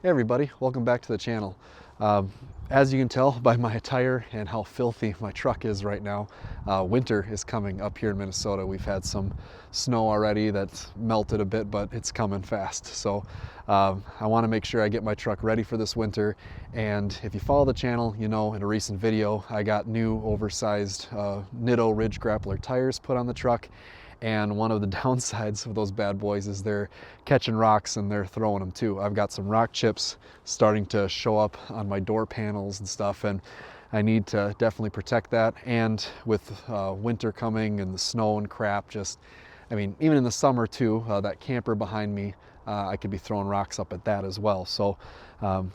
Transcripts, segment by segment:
Hey everybody, welcome back to the channel. As you can tell by my attire and how filthy my truck is right now, winter is coming up here in Minnesota. We've had some snow already that's melted a bit, but it's coming fast. So I want to make sure I get my truck ready for this winter. And if you follow the channel, you know in a recent video I got new oversized Nitto Ridge Grappler tires put on the truck. And one of the downsides of those bad boys is they're catching rocks and they're throwing them too. I've got some rock chips starting to show up on my door panels and stuff, and I need to definitely protect that. And with winter coming and the snow and crap, even in the summer too, that camper behind me, I could be throwing rocks up at that as well. So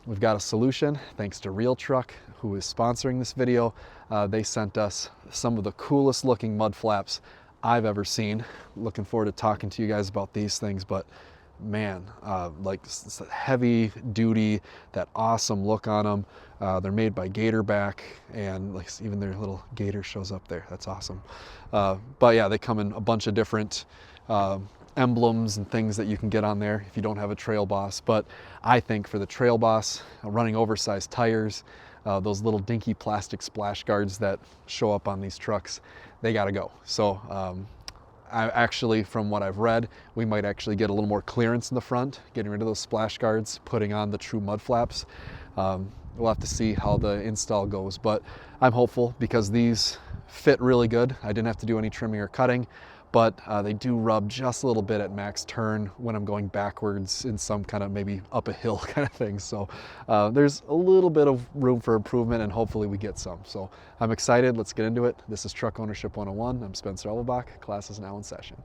we've got a solution thanks to Real Truck, who is sponsoring this video. They sent us some of the coolest looking mud flaps I've ever seen. Looking forward to talking to you guys about these things, but man, like heavy duty, that awesome look on them. They're made by GATORBACK, and like even their little gator shows up there. That's awesome. But yeah, they come in a bunch of different emblems and things that you can get on there if you don't have a Trail Boss. But I think for the Trail Boss, running oversized tires, those little dinky plastic splash guards that show up on these trucks, they gotta go. So I actually, from what I've read, we might actually get a little more clearance in the front, getting rid of those splash guards, putting on the true mud flaps. We'll have to see how the install goes, but I'm hopeful because these fit really good. I didn't have to do any trimming or cutting, but they do rub just a little bit at max turn when I'm going backwards in some kind of maybe up a hill kind of thing. So there's a little bit of room for improvement, and hopefully we get some. So I'm excited. Let's get into it. This is Truck Ownership 101. I'm Spencer Elbach. Class is now in session.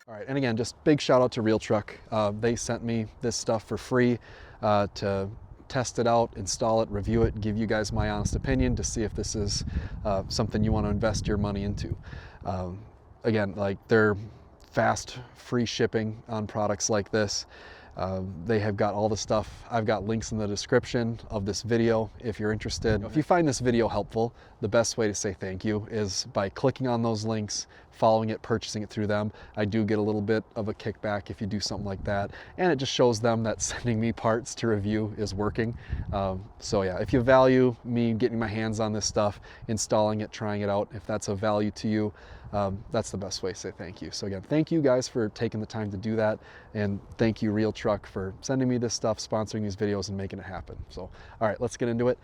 All right, and again, just big shout out to Real Truck. They sent me this stuff for free to test it out, install it, review it, give you guys my honest opinion to see if this is something you want to invest your money into. Again, like they're fast, free shipping on products like this. They have got all the stuff. I've got links in the description of this video if you're interested. If you find this video helpful, the best way to say thank you is by clicking on those links, following it, purchasing it through them. I do get a little bit of a kickback if you do something like that, and it just shows them that sending me parts to review is working. So yeah, if you value me getting my hands on this stuff, installing it, trying it out, if that's of value to you, that's the best way to say thank you. So again, thank you guys for taking the time to do that, and thank you Real Truck for sending me this stuff, sponsoring these videos, and making it happen. So all right, let's get into it.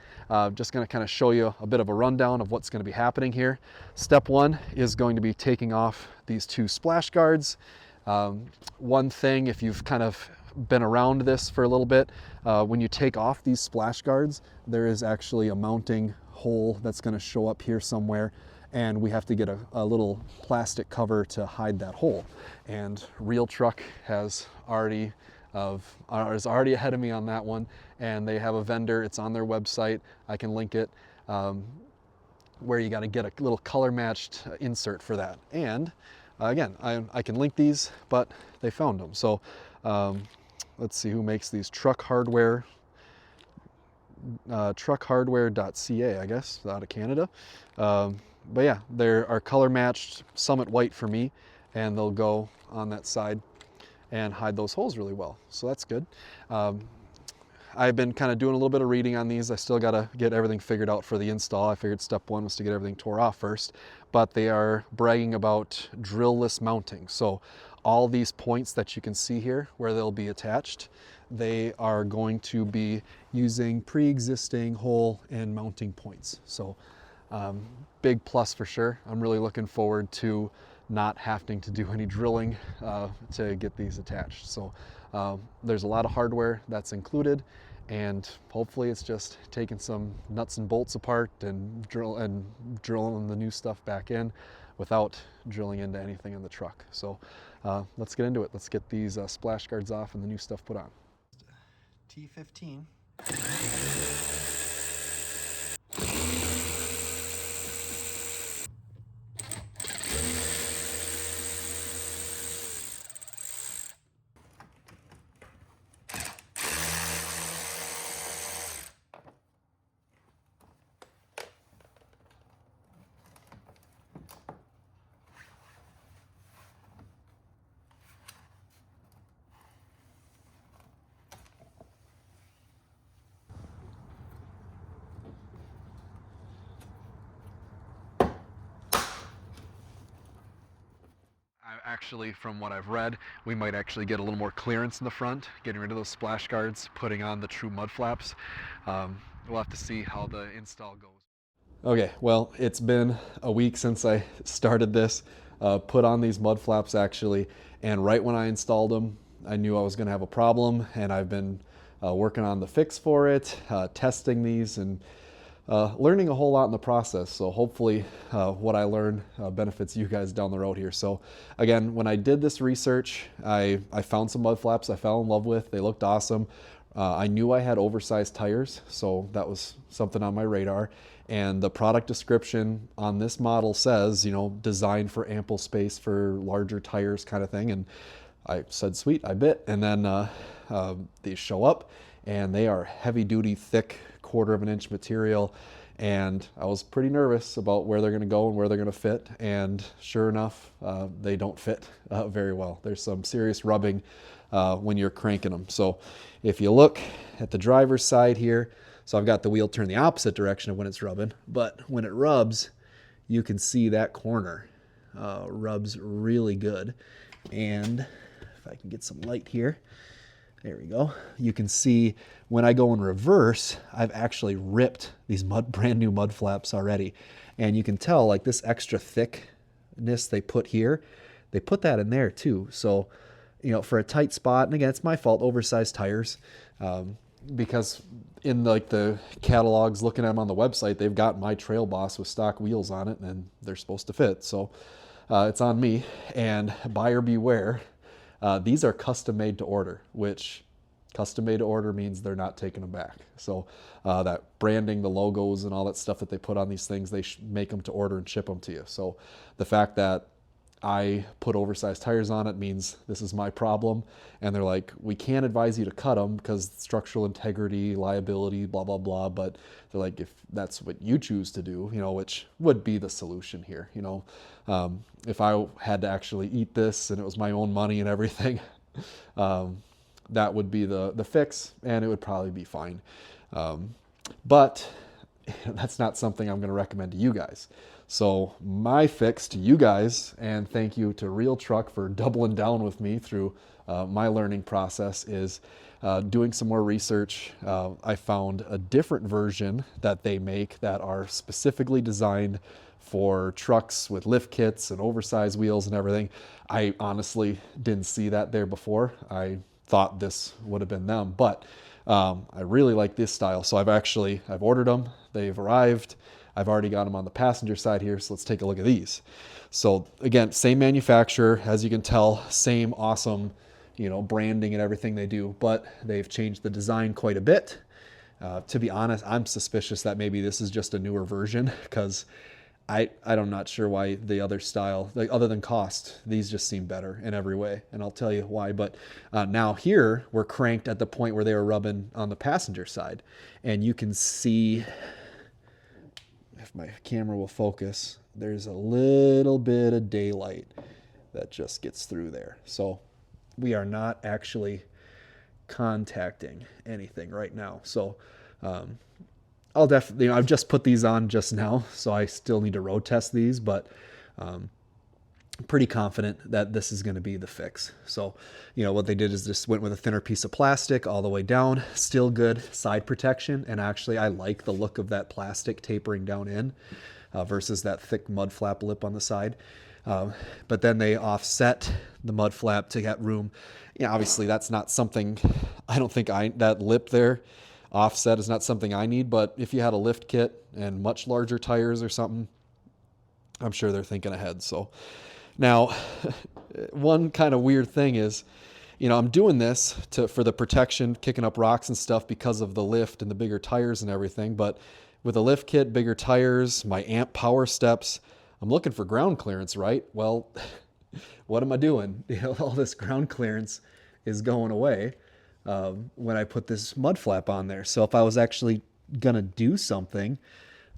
Just going to kind of show you a bit of a rundown of what's going to be happening here. Step one is going to be taking off these two splash guards. One thing, if you've kind of been around this for a little bit, when you take off these splash guards, there is actually a mounting hole that's going to show up here somewhere, and we have to get a little plastic cover to hide that hole. And Real Truck is already ahead of me on that one, and they have a vendor. It's on their website. I can link it, where you got to get a little color matched insert for that. And again, I can link these, but they found them. So let's see who makes these. Truck Hardware. Truckhardware.ca, I guess, out of Canada. But yeah, they are color matched, Summit white for me, and they'll go on that side and hide those holes really well. So that's good. I've been kind of doing a little bit of reading on these. I still got to get everything figured out for the install. I figured step one was to get everything tore off first, but they are bragging about drill-less mounting. So all these points that you can see here where they'll be attached, they are going to be using pre-existing hole and mounting points. So big plus for sure. I'm really looking forward to not having to do any drilling to get these attached. So there's a lot of hardware that's included, and hopefully it's just taking some nuts and bolts apart and drilling the new stuff back in without drilling into anything in the truck. So let's get into it. Let's get these splash guards off and the new stuff put on. T15. actually, from what I've read, we might actually get a little more clearance in the front, getting rid of those splash guards, putting on the true mud flaps. We'll have to see how the install goes. Okay, well, it's been a week since I started this, put on these mud flaps actually, and right when I installed them, I knew I was going to have a problem, and I've been working on the fix for it, testing these, and learning a whole lot in the process. So hopefully what I learned benefits you guys down the road here. So again, when I did this research, I found some mud flaps I fell in love with. They looked awesome. I knew I had oversized tires, so that was something on my radar. And the product description on this model says, you know, designed for ample space for larger tires kind of thing. And I said, sweet, I bit. And then these show up, and they are heavy duty, thick, 1/4 of an inch material. And I was pretty nervous about where they're going to go and where they're going to fit. And sure enough, they don't fit very well. There's some serious rubbing when you're cranking them. So if you look at the driver's side here, so I've got the wheel turned the opposite direction of when it's rubbing, but when it rubs, you can see that corner rubs really good. And if I can get some light here, there we go. You can see when I go in reverse, I've actually ripped these brand new mud flaps already. And you can tell, like, this extra thickness they put here, they put that in there too. So, you know, for a tight spot, and again, it's my fault, oversized tires, because in like the catalogs, looking at them on the website, they've got my Trail Boss with stock wheels on it, and they're supposed to fit. So it's on me, and buyer beware. These are custom made to order, which custom made to order means they're not taking them back. So that branding, the logos and all that stuff that they put on these things, they make them to order and ship them to you. So the fact that I put oversized tires on it means this is my problem. And they're like, we can't advise you to cut them because structural integrity, liability, blah, blah, blah. But they're like, if that's what you choose to do, you know, which would be the solution here, you know. If I had to actually eat this and it was my own money and everything, that would be the fix, and it would probably be fine. But that's not something I'm going to recommend to you guys. So my fix to you guys, and thank you to Real Truck for doubling down with me through my learning process, is doing some more research. I found a different version that they make that are specifically designed for trucks with lift kits and oversized wheels and everything. I honestly didn't see that there before. I thought this would have been them, but I really like this style. So I've ordered them. They've arrived. I've already got them on the passenger side here, so let's take a look at these. So again, same manufacturer, as you can tell, same awesome, you know, branding and everything they do, but they've changed the design quite a bit. To be honest, I'm suspicious that maybe this is just a newer version, because I'm not sure why the other style, like, other than cost, these just seem better in every way, and I'll tell you why. But now here we're cranked at the point where they were rubbing on the passenger side, and you can see, if my camera will focus, there's a little bit of daylight that just gets through there. So we are not actually contacting anything right now. So I'll definitely, I've just put these on just now, so I still need to road test these, but I'm pretty confident that this is going to be the fix. So, you know, what they did is just went with a thinner piece of plastic all the way down, still good side protection. And actually, I like the look of that plastic tapering down in versus that thick mud flap lip on the side. But then they offset the mud flap to get room. You know, obviously that's not something, I don't think that lip there offset is not something I need, but if you had a lift kit and much larger tires or something, I'm sure they're thinking ahead. So now, one kind of weird thing is, you know, I'm doing this for the protection, kicking up rocks and stuff because of the lift and the bigger tires and everything. But with a lift kit, bigger tires, my amp power steps, I'm looking for ground clearance, right? Well, what am I doing? You know, all this ground clearance is going away when I put this mud flap on there. So if I was actually going to do something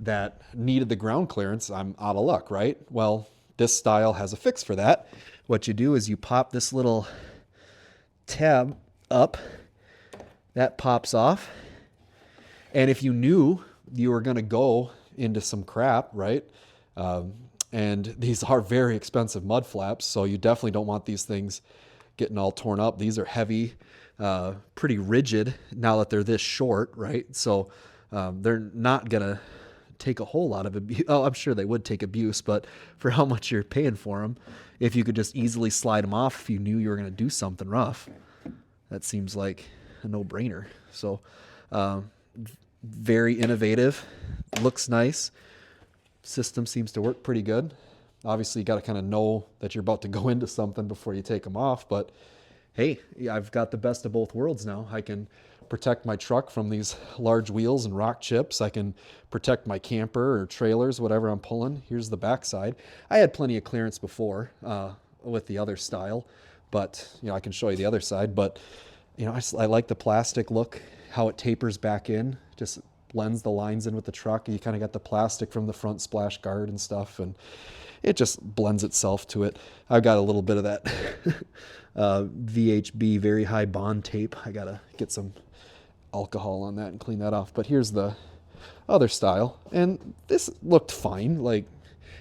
that needed the ground clearance, I'm out of luck, right? Well, this style has a fix for that. What you do is you pop this little tab up, that pops off. And if you knew you were going to go into some crap, right? And these are very expensive mud flaps, so you definitely don't want these things getting all torn up. These are heavy, pretty rigid now that they're this short, right? So they're not gonna take a whole lot of abuse. Oh, I'm sure they would take abuse, but for how much you're paying for them, if you could just easily slide them off if you knew you were gonna do something rough, that seems like a no-brainer. So very innovative, looks nice. System seems to work pretty good. Obviously, you got to kind of know that you're about to go into something before you take them off. But hey, I've got the best of both worlds now. I can protect my truck from these large wheels and rock chips. I can protect my camper or trailers, whatever I'm pulling. Here's the backside. I had plenty of clearance before with the other style, but I can show you the other side. But I like the plastic look, how it tapers back in, just blends the lines in with the truck. You kind of got the plastic from the front splash guard and stuff, and it just blends itself to it. I've got a little bit of that VHB very high bond tape. I gotta get some alcohol on that and clean that off. But here's the other style, and this looked fine. Like,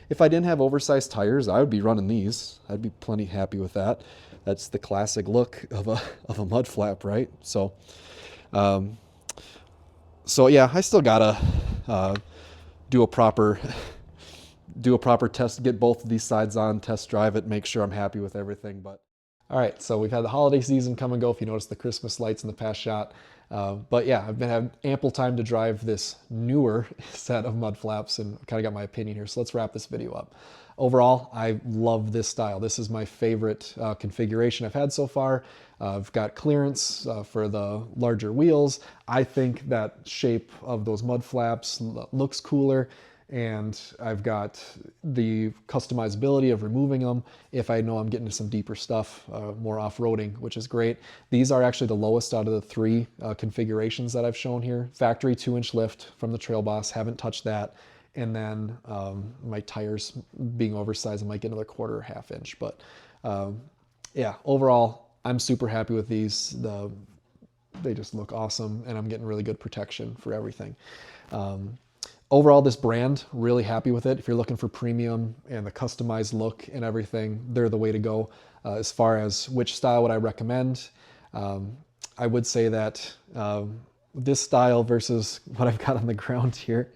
if I didn't have oversized tires, I would be running these. I'd be plenty happy with that. That's the classic look of a mud flap, right? So yeah, I still gotta do a proper test, get both of these sides on, test drive it, make sure I'm happy with everything. But all right, so we've had the holiday season come and go. If you notice the Christmas lights in the past shot, but yeah, I've been having ample time to drive this newer set of mud flaps and kind of got my opinion here. So let's wrap this video up. Overall, I love this style. This is my favorite configuration I've had so far. I've got clearance for the larger wheels. I think that shape of those mud flaps looks cooler, and I've got the customizability of removing them if I know I'm getting to some deeper stuff, more off-roading, which is great. These are actually the lowest out of the three configurations that I've shown here. Factory 2-inch lift from the Trail Boss, haven't touched that. And then my tires being oversized, I might get another 1/4 or 1/2 inch. But yeah, overall, I'm super happy with these. They just look awesome, and I'm getting really good protection for everything. Overall, this brand, really happy with it. If you're looking for premium and the customized look and everything, they're the way to go. As far as which style would I recommend, I would say that this style versus what I've got on the ground here,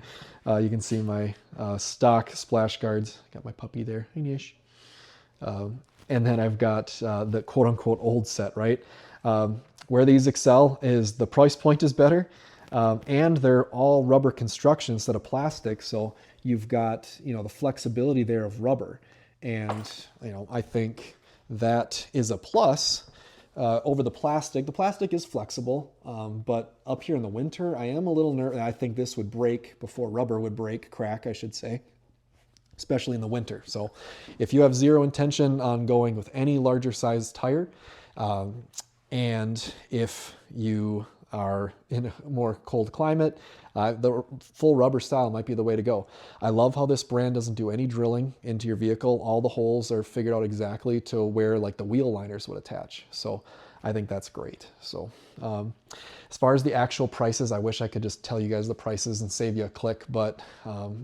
you can see my stock splash guards. Got my puppy there, hey Nish. And then I've got the quote-unquote old set, right? Where these excel is the price point is better, and they're all rubber construction instead of plastic, so you've got the flexibility there of rubber, and I think that is a plus over the plastic. The plastic is flexible, but up here in the winter, I am a little nervous. I think this would break before rubber would crack, I should say, especially in the winter. So if you have zero intention on going with any larger size tire, and if you are in a more cold climate, the full rubber style might be the way to go. I love how this brand doesn't do any drilling into your vehicle. All the holes are figured out exactly to where like the wheel liners would attach. So I think that's great. So as far as the actual prices, I wish I could just tell you guys the prices and save you a click, but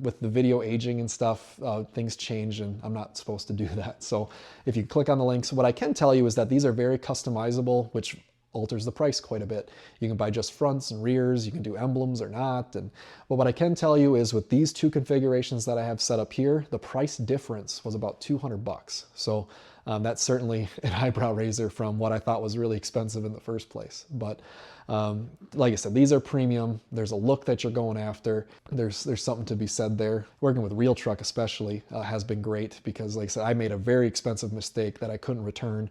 with the video aging and stuff, things change, and I'm not supposed to do that. So if you click on the links, what I can tell you is that these are very customizable, which alters the price quite a bit. You can buy just fronts and rears, you can do emblems or not. But what I can tell you is with these two configurations that I have set up here, the price difference was about $200. So that's certainly an eyebrow raiser from what I thought was really expensive in the first place. But like I said, these are premium. There's a look that you're going after. There's something to be said there. Working with Real Truck especially has been great because, like I said, I made a very expensive mistake that I couldn't return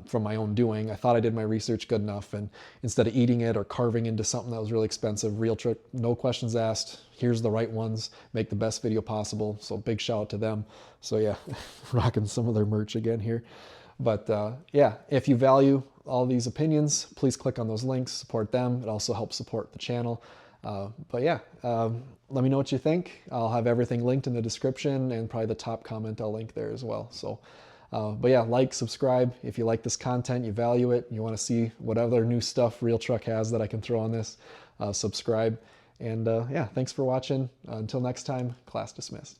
from my own doing. I thought I did my research good enough, and instead of eating it or carving into something that was really expensive, Real Truck, no questions asked, here's the right ones, make the best video possible. So big shout out to them. So yeah, rocking some of their merch again here. But yeah, if you value all these opinions, please click on those links, support them. It also helps support the channel. But yeah, let me know what you think. I'll have everything linked in the description, and probably the top comment I'll link there as well. So but yeah, like, subscribe if you like this content, you value it, you want to see what other new stuff Real Truck has that I can throw on this, subscribe. And yeah, thanks for watching. Until next time, class dismissed.